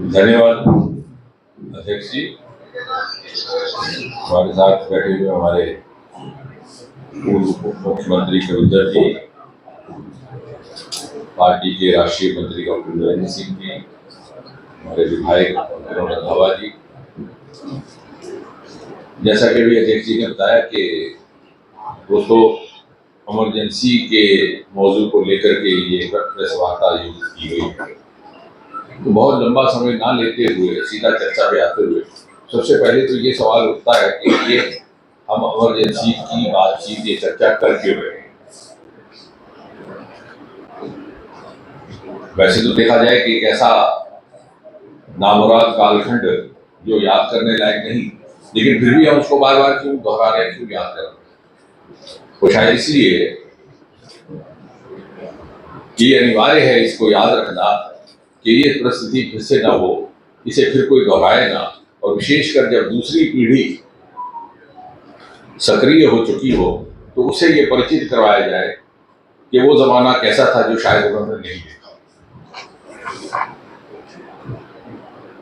धन्यवाद अध्यक्ष जी। हमारे साथ बैठे हुए हमारे पूर्व मुख्यमंत्री कविंदर जी, पार्टी के राष्ट्रीय मंत्री डॉक्टर नरेंद्र सिंह जी, हमारे विधायक विनोद रंधावा जी। जैसा कि अभी अध्यक्ष जी ने बताया कि दोस्तों इमरजेंसी के मौजू को लेकर के ये प्रेस वार्ता आयोजित की गई है, तो बहुत लंबा समय ना लेते हुए सीधा चर्चा पे आते हुए सबसे पहले तो ये सवाल उठता है कि ये हम इमरजेंसी की बातचीत ये चर्चा कर क्यों रहे हैं। वैसे तो देखा जाए कि एक ऐसा नामुराद कालखंड जो याद करने लायक नहीं, लेकिन फिर भी हम उसको बार बार क्यों दोहरा रहे हैं, क्यों याद कर रहे हैं। तो शायद इसलिए कि अनिवार्य है इसको याद रखना कि ये परिस्थिति फिर से ना हो, इसे फिर कोई दोहराए ना, और विशेषकर जब दूसरी पीढ़ी सक्रिय हो चुकी हो तो उसे ये परिचित करवाया जाए कि वो जमाना कैसा था जो शायद उन्होंने नहीं देखा।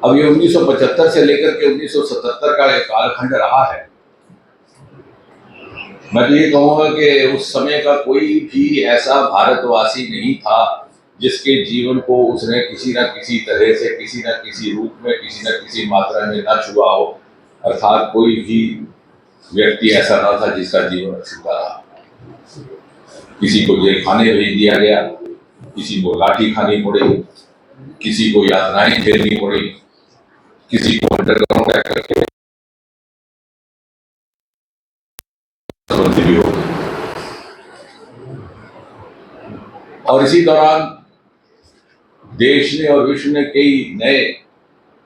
अब ये 1975 से लेकर के 1977 का एक कालखंड रहा है। मैं तो ये कहूँगा कि उस समय का कोई भी ऐसा भारतवासी नहीं था जिसके जीवन को उसने किसी न किसी तरह से, किसी न किसी रूप में, किसी न किसी मात्रा में न छुआ हो। अर्थात कोई भी व्यक्ति ऐसा ना था जिसका जीवन अछूता रहा। किसी को जेल खाने भेज दिया गया, किसी को लाठी खानी पड़ी, किसी को यातनाएं झेलनी पड़ी, किसी को अंडरग्राउंड करके भी हो। और इसी दौरान देश ने और विश्व ने कई नए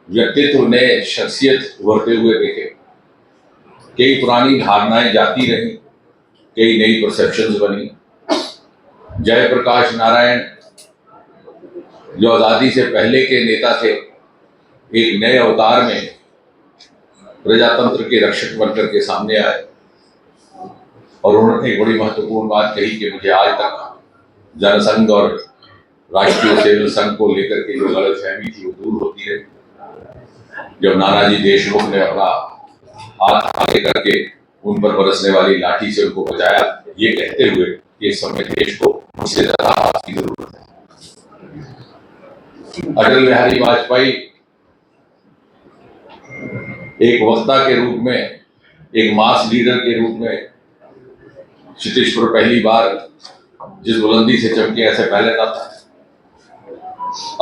व्यक्तित्व, नए शख्सियत उभरते हुए देखे। कई पुरानी धारणाएं जाती रही, कई नई परसेप्शंस बनी। जयप्रकाश नारायण जो आजादी से पहले के नेता थे, एक नए अवतार में प्रजातंत्र के रक्षक बनकर के सामने आए और उन्होंने एक बड़ी महत्वपूर्ण बात कही कि मुझे आज तक जनसंघ और राष्ट्रीय सेवक संघ को लेकर के जो गलतफहमी थी वो दूर होती रही। जब नानाजी देशमुख ने अपना हाथ आगे करके उन पर बरसने वाली लाठी से उनको बचाया, ये कहते हुए कि इस समय देश को इससे ज्यादा हाथ की जरूरत है। अटल बिहारी वाजपेयी एक वक्ता के रूप में, एक मास लीडर के रूप में क्षितिज पर पहली बार जिस बुलंदी से चमके ऐसे पहले ना था।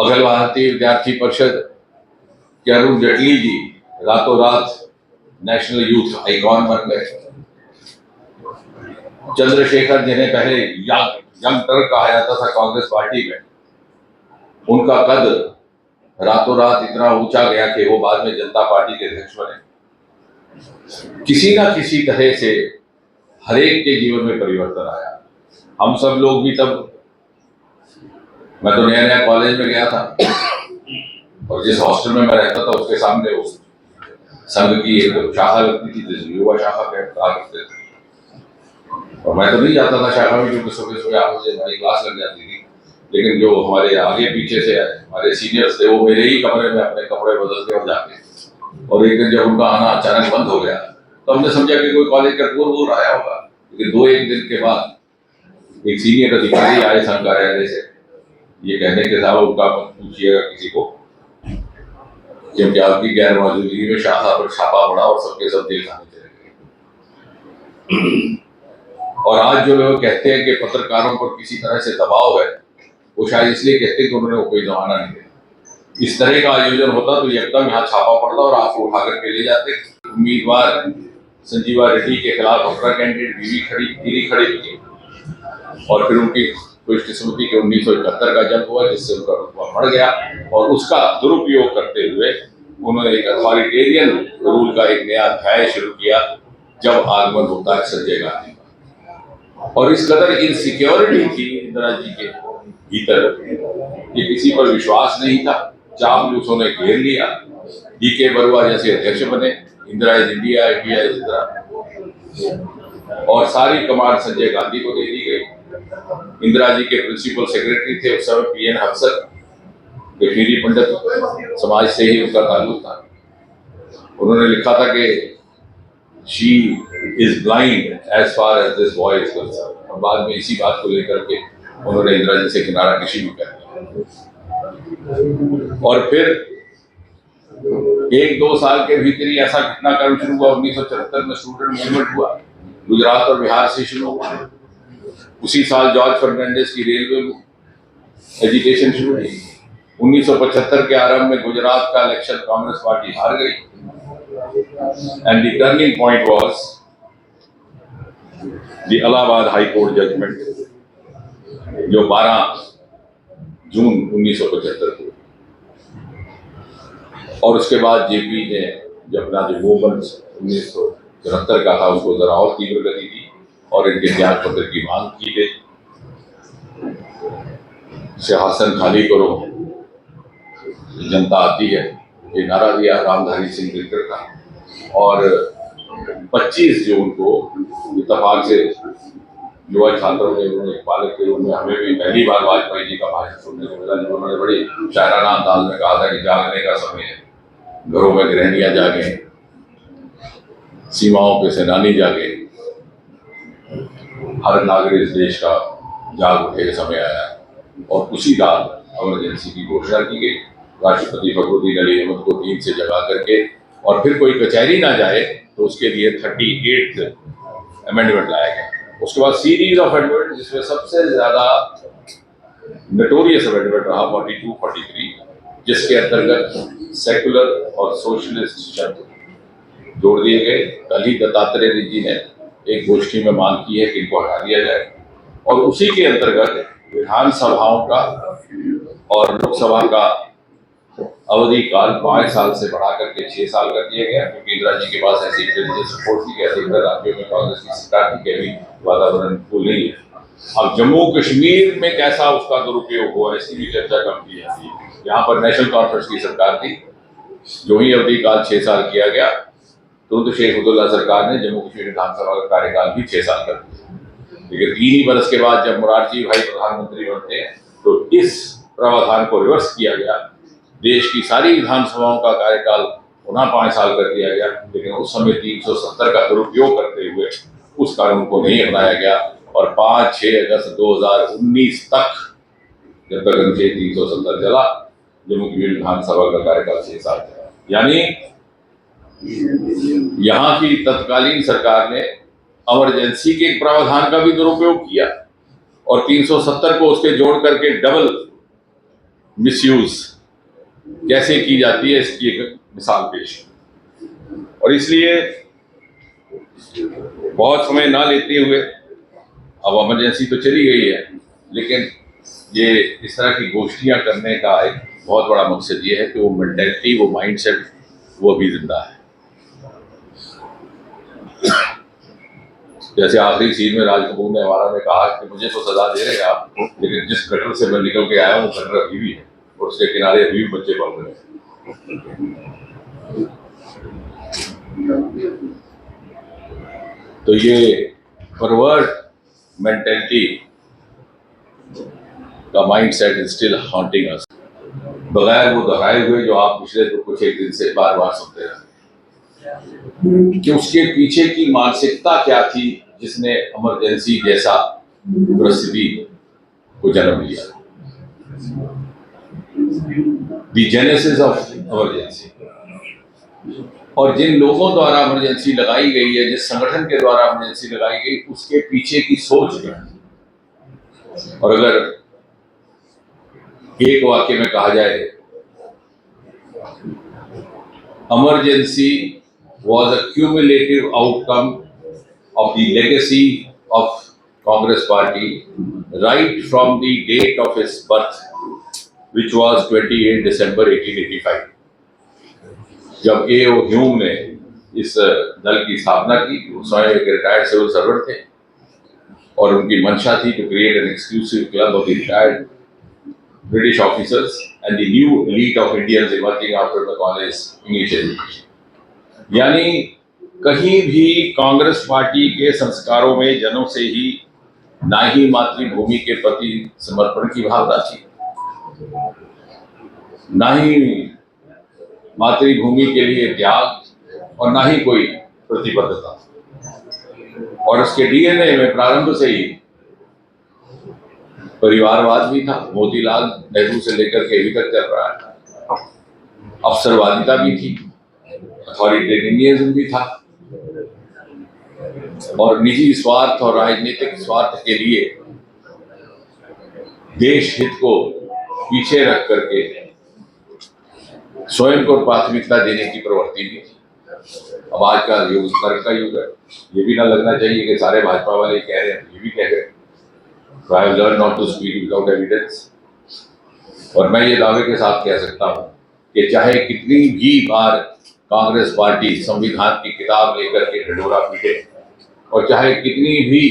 अखिल भारतीय विद्यार्थी परिषद के अरुण जेटली जी रातों रात नेशनल यूथ आइकॉन बन गए। चंद्रशेखर जिन्हें पहले यंग टर्क कहा जाता था कांग्रेस पार्टी में, उनका कद रातों रात इतना ऊंचा गया कि वो बाद में जनता पार्टी के अध्यक्ष बने। किसी ना किसी तरह से हरेक के जीवन में परिवर्तन आया। हम सब लोग भी तब, मैं तो नया नया कॉलेज में गया था और जिस हॉस्टल में मैं रहता था उसके सामने वो संघ की एक शाखा लगती थी जिसे युवा शाखा कहा करते थे, और मैं तो नहीं जाता था शाखा में क्योंकि सुबह सुबह 8 बजे हमारी क्लास लग जाती थी। लेकिन जो हमारे आगे पीछे से हमारे सीनियर्स थे वो मेरे ही कमरे में अपने कपड़े बदलते और जाते। और एक दिन जब उनका आना अचानक बंद हो गया तो हमने समझा कि कोई कॉलेज का टूर वूर आया होगा। लेकिन 2-1 दिन के बाद एक सीनियर अधिकारी आए संघ कार्यालय से ये कहने के साथ उनका पूछिएगा किसी को, क्योंकि आपकी गैर मौजूदगी में शाखा पर छापा पड़ा और सबके सब जेल खाने चले गए। और आज जो लोग कहते हैं कि पत्रकारों पर किसी तरह से दबाव है, वो शायद इसलिए कहते हैं कि उन्होंने कोई जमाना नहीं दिया। इस तरह का आयोजन होता तो एकदम यहाँ छापा पड़ता और आपको उठा करके ले जाते। उम्मीदवार संजीवा रेड्डी के खिलाफ अपना कैंडिडेट गिरी खड़ी की और फिर उनकी खुशकिस्मती के 1971 का जंग हुआ जिससे उनका रुतबा बढ़ गया और उसका दुरुपयोग करते हुए उन्होंने एक अथॉरिटेरियन रूल का एक नया अध्याय शुरू किया जब आगमन होता है संजय गांधी का। और इस कदर इनसिक्योरिटी थी इंदिरा जी के भीतर कि किसी पर विश्वास नहीं था। चापलूसों ने घेर लिया। डीके बरुआ जैसे अध्यक्ष बने, Indira is India, India is Indira. और सारी कमान संजय गांधी को दे दी गई। इंदिरा जी के प्रिंसिपल सेक्रेटरी थे उस समय पीएन हफसर, कश्मीरी पंडित समाज से ही उनका ताल्लुक था। उन्होंने लिखा था कि she is blind as far as this boy is concerned, और बाद में इसी बात को लेकर के उन्होंने इंदिरा जी से किनारा कशी भी कर दिया। और फिर 1-2 साल के भीतर ही ऐसा घटनाक्रम शुरू हुआ। 1974 में स्टूडेंट मूवमेंट हुआ, गुजरात और बिहार से शुरू हुआ। उसी साल जॉर्ज फर्नांडिस की रेलवे एजिटेशन शुरू हुई। 1975 के आरंभ में गुजरात का इलेक्शन कांग्रेस पार्टी हार गई, and the turning point was the Allahabad high court judgement, जो 12 जून 1975 को। और उसके बाद जेपी ने जब अपना जो मूवमेंट 1974 का था उसको जरा और तीव्र गति दी और इनके त्याग पत्र की मांग की गई। सिंहासन खाली करो, जनता आती है, ये नारा दिया रामधारी सिंह दिनकर का। और 25 जून को इत्तेफाक से युवा छात्रों ने एक पालक के रूप में हमें भी पहली बार वाजपेयी जी का भाषण सुनने को मिला, जब उन्होंने बड़ी शायराना अंदाज में कहा था कि जागने का समय है, घरों में गृहणियां जागे, सीमाओं पे सेनानी जागे, हर नागरिक इस देश का जाग उठे समय आया। और उसी रात इमरजेंसी की घोषणा की गई। राष्ट्रपति फखरुद्दीन अली अहमद को 3 से जगा करके, और फिर कोई कचहरी ना जाए तो उसके लिए 38th अमेंडमेंट लाया गया। उसके बाद सीरीज ऑफ अमेंडमेंट, जिसमें सबसे ज्यादा नोटोरियस अमेंडमेंट रहा 42-43, जिसके अंतर्गत सेकुलर और सोशलिस्ट शब्द जोड़ दिए गए। कल ही दत्तात्रेय जी ने एक गोष्ठी में मांग की है कि इनको हटा दिया जाए, और उसी के अंतर्गत विधानसभाओं का और लोकसभा का अवधि काल 5 साल से बढ़ा करके 6 साल कर दिया गया, क्योंकि इंदिरा जी के पास ऐसी सपोर्ट थी, ऐसे इधर राज्यों में कांग्रेस की सरकार थी कि अभी वातावरण अनुकूल नहीं है। अब जम्मू कश्मीर में कैसा उसका दुरुपयोग हुआ, इसकी भी चर्चा कम की जाती है। यहाँ पर नेशनल कॉन्फ्रेंस की सरकार थी, जो ही अवधि काल 6 साल किया गया, तुरंत शेख अब्दुल्ला सरकार ने जम्मू कश्मीर विधानसभा का कार्यकाल भी 6 साल कर दिया। लेकिन 3 ही बरस के बाद जब मोरारजी भाई प्रधानमंत्री बनते हैं तो इस प्रावधान को रिवर्स किया गया, देश की सारी विधानसभाओं का कार्यकाल पुनः 5 साल कर दिया गया। लेकिन उस समय 370 का दुरुपयोग करते हुए उस कानून को नहीं अपनाया गया, और 5-6 अगस्त 2019 तक, जब तक अनुच्छेद 370 चला, जम्मू कश्मीर विधानसभा का कार्यकाल 6 साल चला। यानी यहाँ की तत्कालीन सरकार ने इमरजेंसी के प्रावधान का भी दुरुपयोग किया, और 370 को उसके जोड़ करके डबल मिसयूज कैसे की जाती है इसकी एक मिसाल पेश। और इसलिए बहुत समय ना लेते हुए, अब इमरजेंसी तो चली गई है, लेकिन ये इस तरह की गोष्ठियां करने का एक बहुत बड़ा मकसद ये है कि वो मेंटेलिटी, वो माइंडसेट, वो भी जिंदा है। जैसे आखिरी सीन में राज कपूर ने हमारा में कहा कि मुझे तो सजा दे रहे हैं आप, लेकिन जिस गटर से मैं निकल के आया हूँ गटर अभी भी है, और उसके किनारे अभी भी बच्चे पढ़ रहे हैं। तो ये फॉरवर्ड मेंटेलिटी का माइंडसेट इज स्टिल हॉन्टिंग अस, बगैर वो दोहराए हुए जो आप पिछले कुछ एक दिन से बार बार सुनते रहे, कि उसके पीछे की मानसिकता क्या थी जिसने इमरजेंसी जैसा परिस्थिति को जन्म दिया। द जेनेसिस ऑफ इमरजेंसी, और जिन लोगों द्वारा इमरजेंसी लगाई गई है, जिस संगठन के द्वारा इमरजेंसी लगाई गई, उसके पीछे की सोच क्या है। और अगर एक वाक्य में कहा जाए, emergency was a cumulative outcome of the legacy of Congress Party right from the date of its birth, which was 28 December 1885. जब A.O. ह्यूम ने इस दल की स्थापना की, वो स्वयं एक रिटायर्ड सिविल सर्वेंट थे, और उनकी मंशा थी to create an exclusive club of the retired British officers and the new elite of Indians emerging after the college English education. यानी कहीं भी कांग्रेस पार्टी के संस्कारों में जन्म से ही ना ही मातृभूमि के प्रति समर्पण की भावना थी, ना ही मातृभूमि के लिए त्याग और ना ही कोई प्रतिबद्धता। और उसके डीएनए में प्रारंभ से ही परिवारवाद भी था, मोतीलाल नेहरू से लेकर के अभी तक चल रहा है। अवसरवादिता भी थी, अथॉरिटेरियनिज्म भी था, और निजी स्वार्थ और राजनीतिक स्वार्थ के लिए देश हित को पीछे रख करके स्वयं को प्राथमिकता देने की प्रवृत्ति भी थी। अब आज का युग तर्क का युग है, ये भी ना लगना चाहिए कि सारे भाजपा वाले कह रहे हैं, ये भी कह रहे हैं। I have learn not to speak without evidence. और मैं ये दावे के साथ कह सकता हूँ कि चाहे कितनी भी बार कांग्रेस पार्टी संविधान की किताब लेकर के ढिढोरा पीटे और चाहे कितनी भी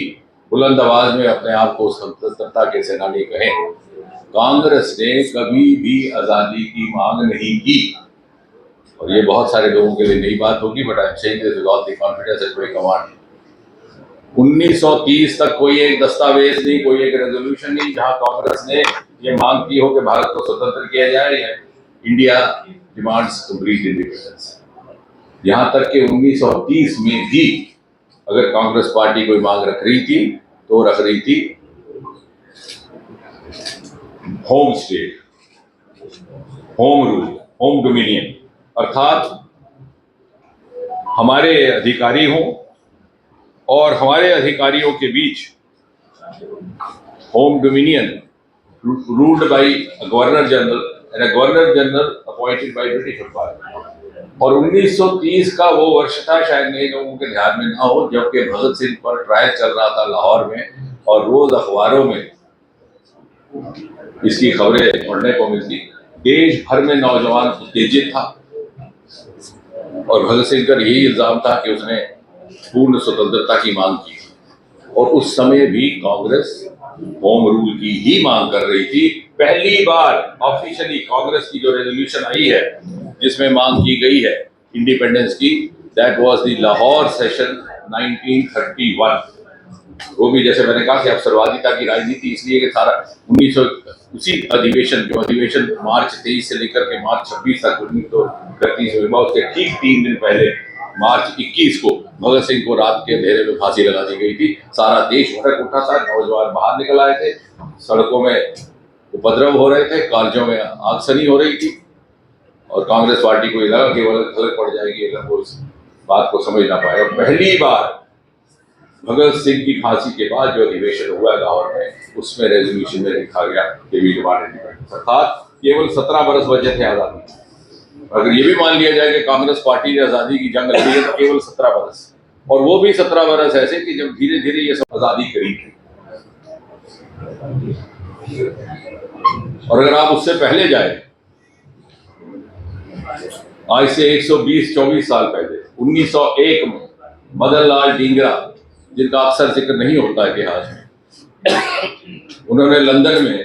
बुलंद आवाज में अपने आप को स्वतंत्रता के सेनानी कहें, कांग्रेस ने कभी भी आजादी की मांग नहीं की। और ये बहुत सारे लोगों के लिए नई बात होगी, but I am saying this with all the confidence and my command. 1930 तक कोई एक दस्तावेज नहीं, कोई एक रेजोल्यूशन नहीं जहां कांग्रेस ने ये मांग की हो कि भारत को स्वतंत्र किया जाए या इंडिया डिमांड्स कंप्लीट इंडिपेंडेंस। यहां तक कि 1930 में भी अगर कांग्रेस पार्टी कोई मांग रख रही थी तो रख रही थी home state, home rule, home dominion, अर्थात हमारे अधिकारी हों और हमारे अधिकारियों के बीच home dominion ruled by governor general and a governor general appointed by British parliament. और 1930 का वो वर्ष था, शायद नए लोगों के ध्यान में ना हो, जबकि भगत सिंह पर ट्रायल चल रहा था लाहौर में और रोज अखबारों में इसकी खबरें पढ़ने को मिलती। देश भर में नौजवान उत्तेजित था और भगत सिंह का यही इल्जाम था कि उसने पूर्ण स्वतंत्रता की मांग की। और उस समय भी कांग्रेस होम रूल की ही मांग कर रही थी। पहली बार ऑफिशियली कांग्रेस की जो रेजोल्यूशन आई है जिसमें मांग की गई है इंडिपेंडेंस की, that was the Lahore session 1931। वो भी जैसे मैंने कहा कि अवसरवादिता की राजनीति, इसलिए कि सारा 1900 उसी अधिवेशन जो अधिवेशन मार्च 23 से लेकर के मार्च 26 तक 1931 में हुआ, उसके ठीक 3 दिन पहले मार्च 21 को भगत सिंह को रात के अंधेरे में फांसी लगा दी गई थी। सारा देश भड़क उठा था, नौजवान बाहर निकल आए थे, सड़कों में उपद्रव हो रहे थे, कॉलेजों में आगजनी हो रही थी। और कांग्रेस पार्टी को लगा केवल फर्क पड़ जाएगी अगर वो इस बात को समझ ना पाए। और पहली बार भगत सिंह की फांसी के बाद जो अधिवेशन हुआ लाहौर में, उसमें रेजोल्यूशन में लिखा गया कि वी डिमांड इंडिपेंडेंस। अर्थात केवल 17 बरस बचे थे आजादी। अगर ये भी मान लिया जाए कि कांग्रेस पार्टी ने आजादी की जंग लड़ी है तो केवल 17 बरस, और वो भी 17 बरस ऐसे कि जब धीरे धीरे ये सब आजादी करी थी। और अगर आप उससे पहले जाए, आज से 120-24 साल पहले 1901 में मदन लाल डींगरा, जिनका अक्सर जिक्र नहीं होता इतिहास में, उन्होंने लंदन में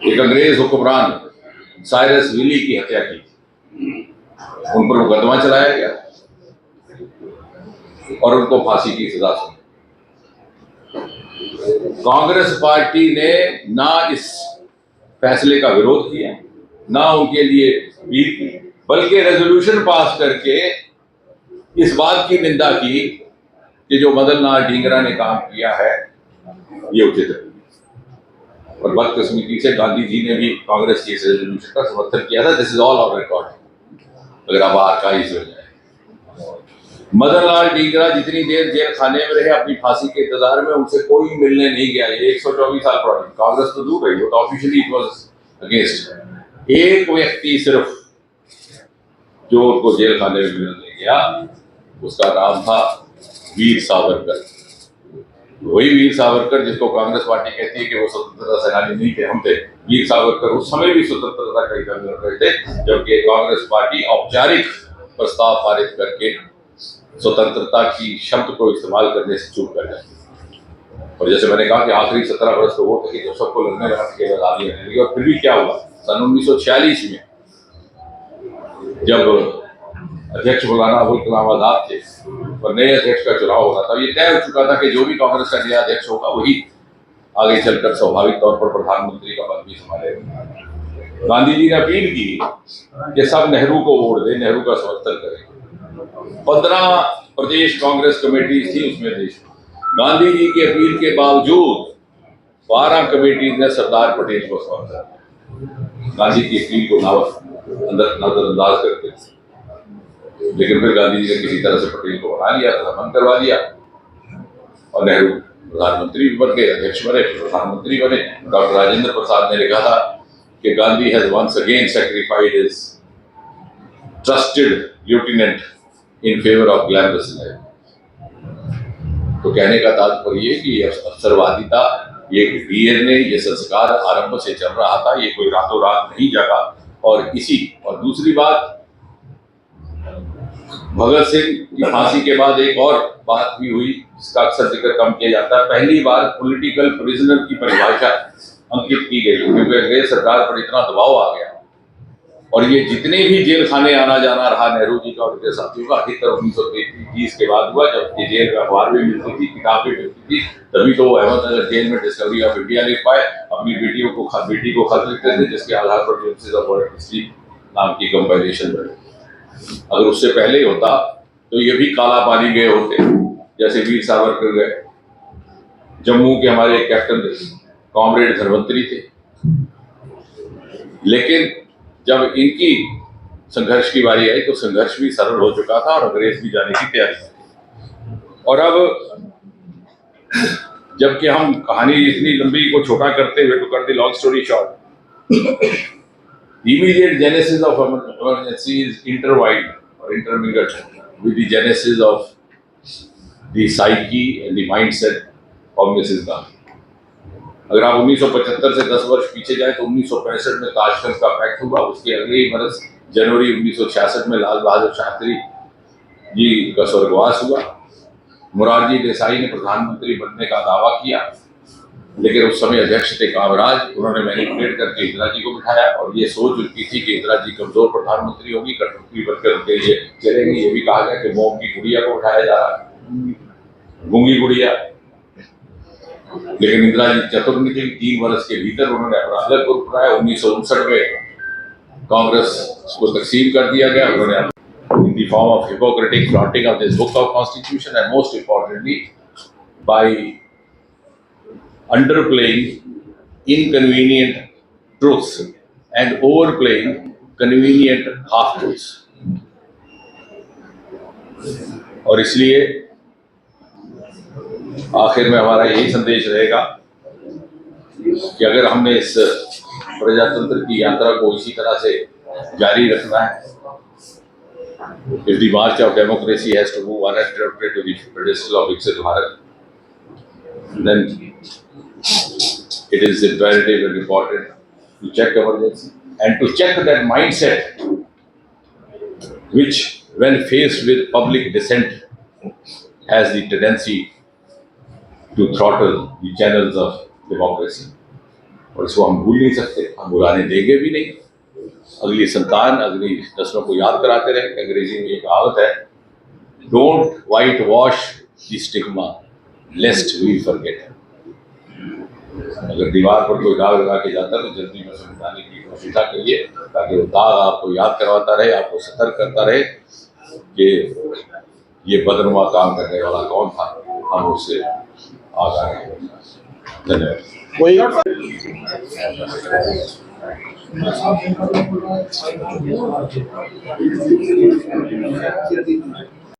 एक अंग्रेज हुक्मरान साइरस विली की हत्या की। उन पर मुकदमा चलाया गया और उनको फांसी की सजा सुनी। कांग्रेस पार्टी ने ना इस फैसले का विरोध किया, ना उनके लिए अपील की, बल्कि रेजोल्यूशन पास करके इस बात की निंदा की कि जो मदन लाल डींगरा ने काम किया है ये उचित है। और बदकिस्मती से गांधी जी ने भी कांग्रेस की इस रेजोल्यूशन का समर्थन किया था। This is all on record, अगर आप आर्काइव्स में जाए। मदन लाल डींगरा जितनी देर जेल खाने में रहे अपनी फांसी के इंतजार में, उनसे कोई मिलने नहीं गया। ये 124 साल पुरानी कांग्रेस तो दूर रही, वो तो ऑफिशियली इट वाज अगेंस्ट। एक व्यक्ति सिर्फ जो उनको जेल खाने में मिलने गया, उसका नाम था वीर सावरकर। वही वीर सावरकर जिसको कांग्रेस पार्टी कहती है कि वो स्वतंत्रता सेनानी नहीं थे, हम थे। वीर सावरकर उस समय भी स्वतंत्रता का इरादा कर रहे थे, जबकि कांग्रेस पार्टी औपचारिक प्रस्ताव पारित करके स्वतंत्रता की शब्द को इस्तेमाल करने से चूक कर जाती। और जैसे मैंने कहा कि आखिरी 17 वर्ष तो वो थे कि जो सबको लड़ने लगा के आजादी मिलने लगी। और फिर भी क्या हुआ, सन 1946 में जब अध्यक्ष बुलाना अबुल कलाम आजाद थे, और नए अध्यक्ष का चुनाव होना था। ये तय हो चुका था कि जो भी कांग्रेस का नया अध्यक्ष होगा वही आगे चलकर स्वाभाविक तौर पर प्रधानमंत्री का पद भी संभालेगा। गांधी जी ने अपील की कि सब नेहरू को वोट दें, नेहरू का समर्थन करें। 15 प्रदेश कांग्रेस कमेटी थी उसमें देश में। गांधी जी की अपील के बावजूद 12 कमेटी ने सरदार पटेल को समर्थन किया, गांधी की अपील को नजरअंदाज करके। लेकिन फिर गांधी जी ने किसी तरह से पटेल को बना लिया, बंद करवा दिया, और नेहरू प्रधानमंत्री भी बन गए, अध्यक्ष बने, प्रधानमंत्री बने। डॉक्टर राजेंद्र प्रसाद ने लिखा था कि Gandhi has once again sacrificed his trusted lieutenant in favour of glamorous life. तो कहने का तात्पर्य ये कि अवसरवादिता, ये डीएनए, ये संस्कार आरंभ से चल रहा था, ये कोई रातों रात नहीं जगा। और दूसरी बात, भगत सिंह की फांसी के बाद एक और बात भी हुई जिसका अक्सर जिक्र कम किया जाता है। पहली बार पॉलिटिकल प्रिजनर की परिभाषा अंकित की गई, क्योंकि अंग्रेज सरकार पर इतना दबाव आ गया, और ये जितने भी जेल खाने आना जाना रहा नेहरू जी का और उनके साथियों का, अधिकतर 1930 के बाद हुआ, जब ये जेल में अखबार भी मिलती थी, किताब भी मिलती थी। तभी तो वो अहमदनगर जेल में डिस्कवरी ऑफ इंडिया लिख पाए, अपनी बेटी को खत लिखते थे, जिसके आधार पर ग्लिम्पसेस ऑफ वर्ल्ड हिस्ट्री नाम की कंपाइलेशन बनी। अगर उससे पहले होता तो ये भी काला पानी गए होते, जैसे वीर सावरकर गए। जम्मू के हमारे एक कैप्टन थे, कॉमरेड धनवंतरी थे, लेकिन जब इनकी संघर्ष की बारी आई तो संघर्ष भी सरल हो चुका था और अंग्रेज भी जाने की तैयारी थी। और अब जबकि हम कहानी इतनी लंबी को छोटा करते हुए, to cut the long story short, the immediate genesis of emergency is intertwined or intermingled with the genesis of the psyche and the mindset of Mrs. Gandhi. अगर आप 1975 से 10 वर्ष पीछे जाए तो 1965 में ताशकंद का पैक्ट हुआ। उसके अगले ही बरस जनवरी 1966 में लाल बहादुर शास्त्री जी का स्वर्गवास हुआ। मोरारजी देसाई ने प्रधानमंत्री बनने का दावा किया, लेकिन उस समय अध्यक्ष थे कामराज। उन्होंने मैनिपुलेट करके इंदिरा जी को बिठाया, और ये सोच उनकी थी कि इंदिरा जी कमजोर प्रधानमंत्री होगी, कठपुतली बनकर उनके लिए चलेगी। ये भी कहा गया कि मोम की गुड़िया को उठाया जा रहा है, गूंगी गुड़िया। लेकिन इंदिरा जी चतुर निकली, 3 वर्ष के भीतर उन्होंने अपना अलग ग्रुप बनाया। 1959 में कांग्रेस को तकसीम कर दिया गया। उन्होंने in the form of hypocritic flaunting of this book of constitution, and most importantly by underplaying inconvenient truths and overplaying convenient half truths। और इसलिए आखिर में हमारा यही संदेश रहेगा कि अगर हमने इस प्रजातंत्र की यात्रा को इसी तरह से जारी रखना है, if the march of democracy has to move uninterrupted to the pedestal of Viksit Bharat, then it is imperative and important to check emergency and to check that mindset which, when faced with public dissent, has the tendency to throttle the channels of democracy। और इसको हम भूल नहीं सकते, हम भुलाने देंगे भी नहीं। अगली संतान, अगली नस्लों को याद कराते रहे। अंग्रेजी में एक कहावत है, don't white wash the stigma lest we forget. अगर दीवार पर कोई दाग लगा के जाता है तो जल्दी में उसे मिटाने की कोशिश करिए, ताकि वो दाग आपको याद करवाता रहे, आपको सतर्क करता रहे कि ये बदनुमा काम करने वाला कौन था, हम उससे आगाह रहें। धन्यवाद। कोई